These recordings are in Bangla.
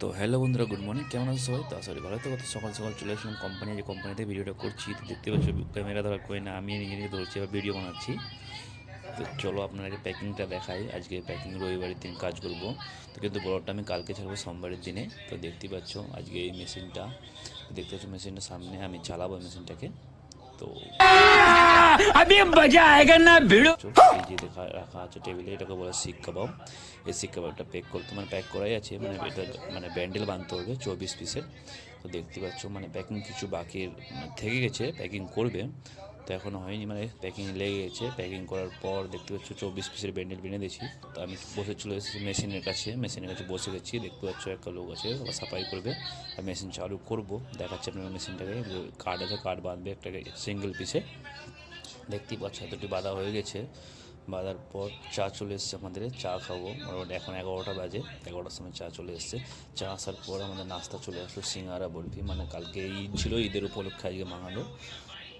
তো হ্যালো বন্ধুরা, গুড মর্নিং। কেমন আছো সবাই? তো আসলে ভালো তো কত সকাল সকাল চলে আসলাম যে কোম্পানিতে ভিডিওটা করছি। তো দেখতে পাচ্ছ ক্যামেরা ধরা করে না, আমি নিজে নিজে ধরছি, এবার ভিডিও বানাচ্ছি। তো চলো আপনাকে প্যাকিংটা দেখাই। আজকে প্যাকিং রবিবারের দিন কাজ করব। তো কিন্তু ব্লগটা আমি কালকে ছাড়বো সোমবারের দিনে। তো দেখতেই পাচ্ছ আজকে এই মেশিনটা, দেখতে পাচ্ছ মেশিনটা সামনে আমি চালাবো মেশিনটাকে। তো अभी मजा आएगा ना भिड़ो। এই যে দেখা রাখা আছে টেবিলে, এটাকে বলে শিক কাবাব। এই শিক কাবাবটা প্যাক করতে মানে প্যাক করাই আছে, মানে এটা মানে ব্যান্ডেল বাঁধতে হবে 24 পিসের। তো দেখতে পাচ্ছ মানে প্যাকিং কিছু বাকি থেকে গেছে, প্যাকিং করবে। তো এখনও হয়নি, মানে প্যাকিং লেগে গেছে। প্যাকিং করার পর দেখতে পাচ্ছ 24 পিসের ব্যান্ডেল বেঁধে দিয়েছি। তো আমি বসে চলে এসেছি মেশিনের কাছে বসে গেছি। দেখতে পাচ্ছ একটা লোক আছে, ওরা সাফাই করবে আর মেশিন চালু করব। দেখাচ্ছে আপনার মেশিনটাকে, কার্ড আছে, কার্ড বাঁধবে একটা সিঙ্গেল পিসে। দেখতেই পাচ্ছ এতটি বাঁধা হয়ে গেছে। বাঁধার পর চা চলে এসছে আমাদের, চা খাবো। মোটামুটি এখন 11টা বাজে, 11টার সময় চা চলে এসছে। চা আসার পর আমাদের নাস্তা চলে আসলো, সিঙ্গারা বরফি। মানে কালকে ঈদ ছিল, ঈদের উপলক্ষে আজকে মাঙালো।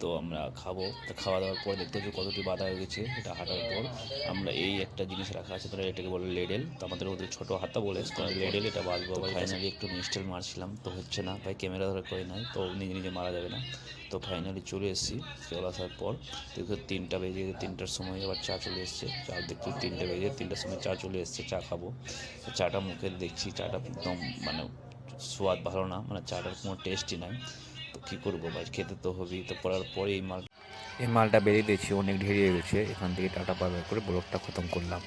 তো আমরা খাবো। তো খাওয়া দাওয়ার পর দেখতে হচ্ছে কতটি বাধা হয়ে গেছে। এটা হাঁটার পর আমরা এই একটা জিনিস রাখা আছে, তারা এটাকে বলে লেডেল। তো আমাদের ওদের ছোটো হাতা বলে লেডেল, এটা বাঁধবো। ফাইনালি একটু মিস্টেল মারছিলাম, তো হচ্ছে না ভাই, ক্যামেরা ধরে করে নাই, তো নিজে নিজে মারা যাবে না। তো ফাইনালি চলে এসেছি। চলে আসার পর দেখো 3টা বেজে, 3টার সময় আবার চা চলে এসছে। চা দেখতে 3টে বেজে, 3টার সময় চা চলে এসছে, চা খাবো। চাটা মুখে দেখছি, চাটা একদম মানে স্বাদ ভালো না, মানে চাটার কোনো টেস্টই নাই। তো কী করবো ভাই, খেতে তো হবেই। তো করার পরে এই মালটা বেরিয়ে দিয়েছি, অনেক ঢেরিয়ে গেছে। এখান থেকে টাটা বাই বাই করে ব্লগটা খতম করলাম।